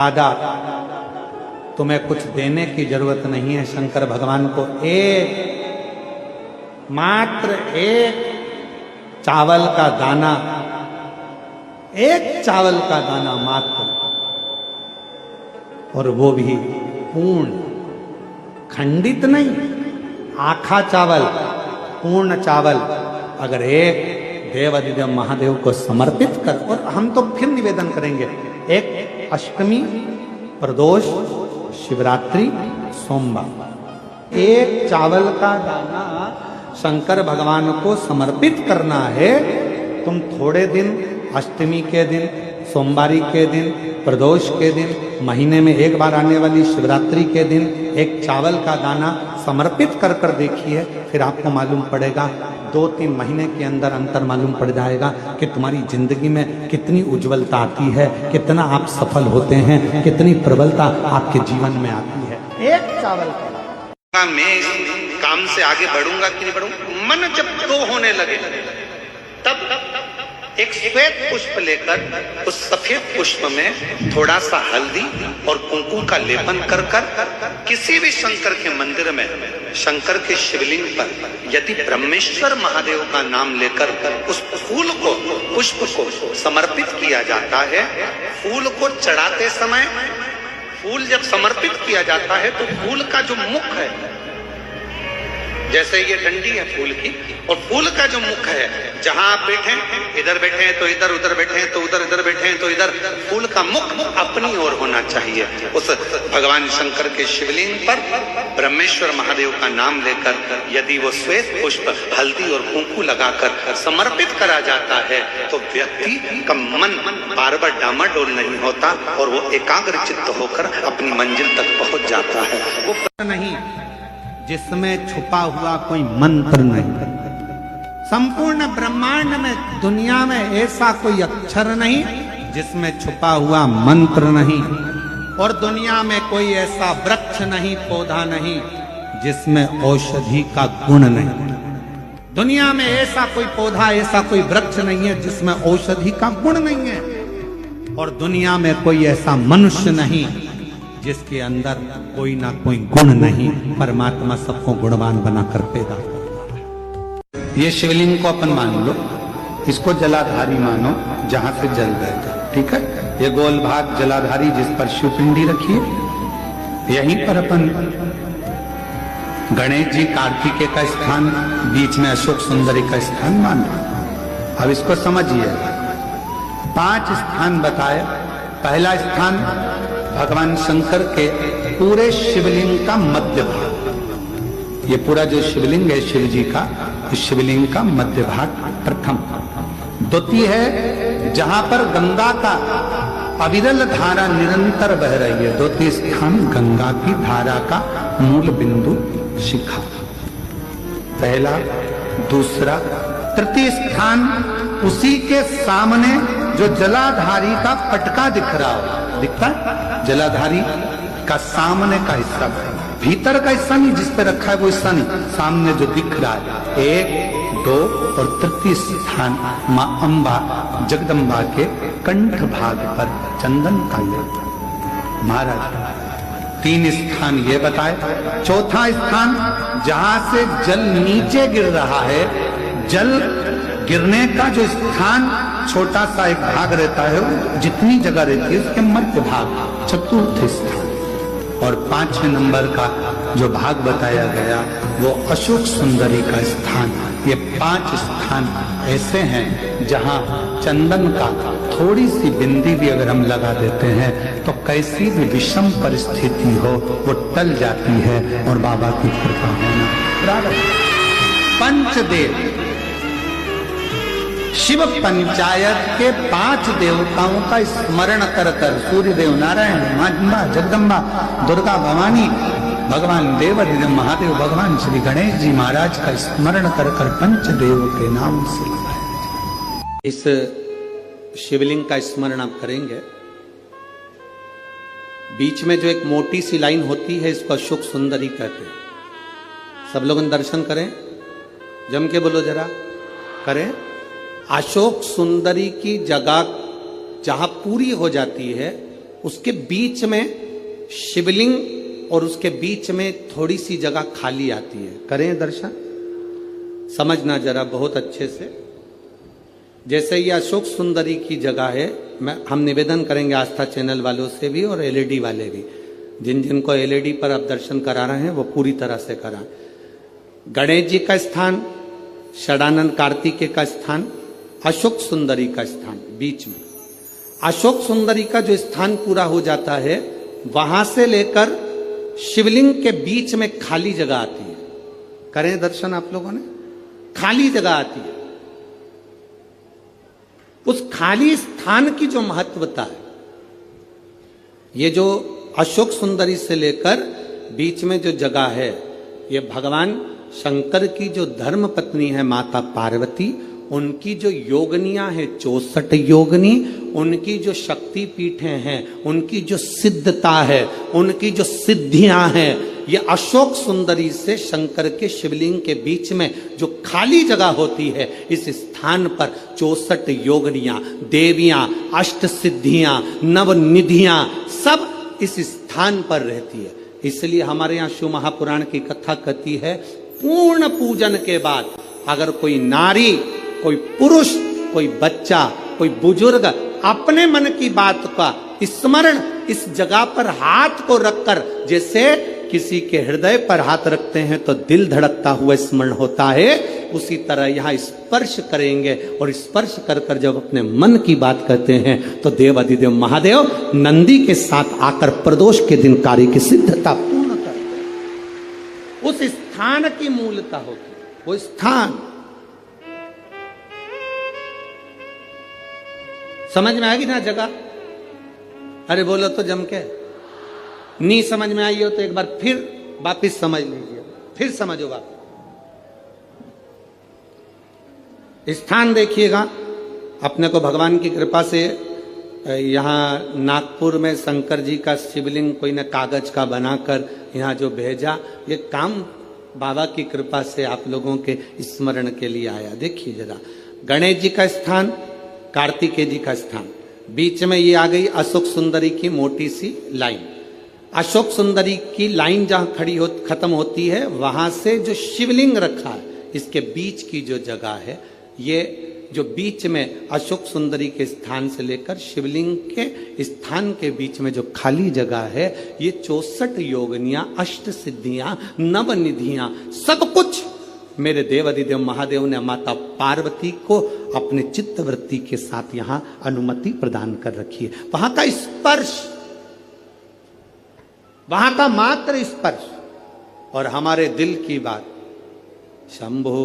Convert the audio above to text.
दादा तुम्हें कुछ देने की जरूरत नहीं है। शंकर भगवान को मात्र एक चावल का दाना, एक चावल का दाना मात्र, और वो भी पूर्ण, खंडित नहीं, आखा चावल, पूर्ण चावल अगर एक देवाधिदेव महादेव को समर्पित कर, और हम तो फिर निवेदन करेंगे, एक अष्टमी, प्रदोष, शिवरात्रि, सोमवार, एक चावल का दाना शंकर भगवान को समर्पित करना है। तुम थोड़े दिन, अष्टमी के दिन, सोमवारी के दिन, प्रदोष के दिन, महीने में एक बार आने वाली शिवरात्रि के दिन एक चावल का दाना समर्पित कर कर देखिए, फिर आपको मालूम पड़ेगा, 2-3 महीने के अंदर अंतर मालूम पड़ जाएगा कि तुम्हारी जिंदगी में कितनी उज्जवलता आती है, कितना आप सफल होते हैं, कितनी प्रबलता आपके जीवन में आती है। एक चावल का, मैं इस काम से आगे बढ़ूंगा कि नहीं बढ़ूंगा, मन जब दो होने लगे तब एक श्वेत पुष्प लेकर उस सफेद पुष्प में थोड़ा सा हल्दी और कुंकुम का लेपन कर कर किसी भी शंकर के मंदिर में, शंकर के शिवलिंग पर यदि ब्रह्मेश्वर महादेव का नाम लेकर उस फूल को, पुष्प को समर्पित किया जाता है, फूल को चढ़ाते समय, फूल जब समर्पित किया जाता है तो फूल का जो मुख है, जैसे ये डंडी है फूल की, और फूल का जो मुख है, जहां आप बैठे, इधर बैठे हैं तो इधर, उधर बैठे हैं तो उधर, इधर बैठे हैं तो इधर, फूल का मुख अपनी ओर होना चाहिए। उस भगवान शंकर के शिवलिंग पर ब्रह्मेश्वर महादेव का नाम लेकर यदि वो श्वेत पुष्प हल्दी और कुंकू लगाकर समर्पित करा जाता है तो व्यक्ति का मन बार बार डामाडोल नहीं होता और वो एकाग्र चित्त होकर अपनी मंजिल तक पहुंच जाता है। वो नहीं जिसमें छुपा हुआ कोई मंत्र नहीं, संपूर्ण ब्रह्मांड में, दुनिया में ऐसा कोई अक्षर नहीं जिसमें छुपा हुआ मंत्र नहीं, और दुनिया में कोई ऐसा वृक्ष नहीं, पौधा नहीं जिसमें औषधि का गुण नहीं। दुनिया में ऐसा कोई पौधा, ऐसा कोई वृक्ष नहीं है जिसमें औषधि का गुण नहीं है, और दुनिया में कोई ऐसा मनुष्य नहीं जिसके अंदर कोई ना कोई गुण नहीं। परमात्मा सबको गुणवान बनाकर पैदा करता है। ये शिवलिंग को अपन मान लो, इसको जलाधारी मानो, जहां से जल बहता, ठीक है। ये गोल भाग जलाधारी जिस पर शिवपिंडी रखी है, यहीं पर अपन गणेश जी, कार्तिकेय का स्थान, बीच में अशोक सुंदरी का स्थान मान लो। अब इसको समझिए, 5 स्थान बताए। पहला स्थान भगवान शंकर के पूरे शिवलिंग का मध्य भाग, ये पूरा जो शिवलिंग है शिव जी का, इस शिवलिंग का मध्य भाग प्रथम। द्वितीय है जहां पर गंगा का अविरल धारा निरंतर बह रही है, द्वितीय स्थान गंगा की धारा का मूल बिंदु शिखा, पहला, दूसरा। तृतीय स्थान उसी के सामने जो जलाधारी का पटका दिख रहा हो, दिखता है जलाधारी का सामने का हिस्सा, भीतर का हिस्सा नहीं, जिस पे रखा है वो हिस्सा नहीं, सामने जो दिख रहा है। 1, 2 और तृतीय स्थान मां अंबा जगदम्बा के कंठ भाग पर चंदन का लेप महाराज। 3 स्थान ये बताए। चौथा स्थान जहां से जल नीचे गिर रहा है, जल गिरने का जो स्थान छोटा सा एक भाग रहता है, जितनी जगह रहती है उसके मध्य भाग, चतुर्थ स्थान। और 5वें नंबर का जो भाग बताया गया वो अशोक सुंदरी का स्थान। ये 5 स्थान ऐसे हैं जहां चंदन का थोड़ी सी बिंदी भी अगर हम लगा देते हैं तो कैसी भी विषम परिस्थिति हो वो टल जाती है और बाबा की कृपा होना प्रारंभ। पंचदेव, शिव पंचायत के 5 देवताओं का स्मरण कर कर, सूर्य देव, नारायण, मां जगदम्बा, दुर्गा भवानी, भगवान देवाधिदेव महादेव, भगवान श्री गणेश जी महाराज का स्मरण कर कर पंचदेव के नाम से इस शिवलिंग का स्मरण आप करेंगे। बीच में जो एक मोटी सी लाइन होती है, इसको अशोक सुंदरी कहते हैं। सब लोग दर्शन करें, जम के बोलो जरा, करें। अशोक सुंदरी की जगह जहां पूरी हो जाती है उसके बीच में शिवलिंग और उसके बीच में थोड़ी सी जगह खाली आती है। करें दर्शन, समझना जरा बहुत अच्छे से। जैसे ये अशोक सुंदरी की जगह है, हम निवेदन करेंगे आस्था चैनल वालों से भी और एलईडी वाले भी, जिन जिनको एलईडी पर आप दर्शन करा रहे हैं वो पूरी तरह से कराएं। गणेश जी का स्थान, षडानंद कार्तिकेय का स्थान, अशोक सुंदरी का स्थान बीच में। अशोक सुंदरी का जो स्थान पूरा हो जाता है, वहां से लेकर शिवलिंग के बीच में खाली जगह आती है। करें दर्शन आप लोगों ने, खाली जगह आती है। उस खाली स्थान की जो महत्वता है, ये जो अशोक सुंदरी से लेकर बीच में जो जगह है, ये भगवान शंकर की जो धर्म पत्नी है माता पार्वती, उनकी जो योगनियां हैं 64 योगनी, उनकी जो शक्ति पीठें हैं, उनकी जो सिद्धता है, उनकी जो सिद्धियां हैं, ये अशोक सुंदरी से शंकर के शिवलिंग के बीच में जो खाली जगह होती है, इस स्थान पर 64 योगनियां, देवियां, अष्ट सिद्धियां, नवनिधियां सब इस स्थान पर रहती है। इसलिए हमारे यहाँ शिव महापुराण की कथा कहती है, पूर्ण पूजन के बाद अगर कोई नारी, कोई पुरुष, कोई बच्चा, कोई बुजुर्ग अपने मन की बात का स्मरण इस जगह पर हाथ को रखकर, जैसे किसी के हृदय पर हाथ रखते हैं तो दिल धड़कता हुआ स्मरण होता है, उसी तरह यहाँ स्पर्श करेंगे और स्पर्श कर कर जब अपने मन की बात करते हैं तो देवाधिदेव महादेव नंदी के साथ आकर प्रदोष के दिन कार्य की सिद्धता पूर्ण करते हैं। उस स्थान की मूलता होती है, वो स्थान। समझ में आएगी ना जगह? अरे बोलो तो जम के। नहीं समझ में आई हो तो एक बार फिर वापिस समझ लीजिए, फिर समझो वापिस। स्थान देखिएगा, अपने को भगवान की कृपा से यहाँ नागपुर में शंकर जी का शिवलिंग कोई ने कागज का बनाकर यहाँ जो भेजा, ये काम बाबा की कृपा से आप लोगों के स्मरण के लिए आया। देखिए जरा, गणेश जी का स्थान, कार्तिकेय जी का स्थान, बीच में ये आ गई अशोक सुंदरी की मोटी सी लाइन। अशोक सुंदरी की लाइन जहां खत्म होती है, वहां से जो शिवलिंग रखा है, इसके बीच की जो जगह है, ये जो बीच में अशोक सुंदरी के स्थान से लेकर शिवलिंग के स्थान के बीच में जो खाली जगह है, ये 64 योगनियां, अष्ट सिद्धियां, नवनिधियां, सब कुछ मेरे देवाधिदेव महादेव ने माता पार्वती को अपने चित्तवृत्ति के साथ यहां अनुमति प्रदान कर रखी है। वहां का स्पर्श, वहां का मात्र स्पर्श और हमारे दिल की बात, शंभो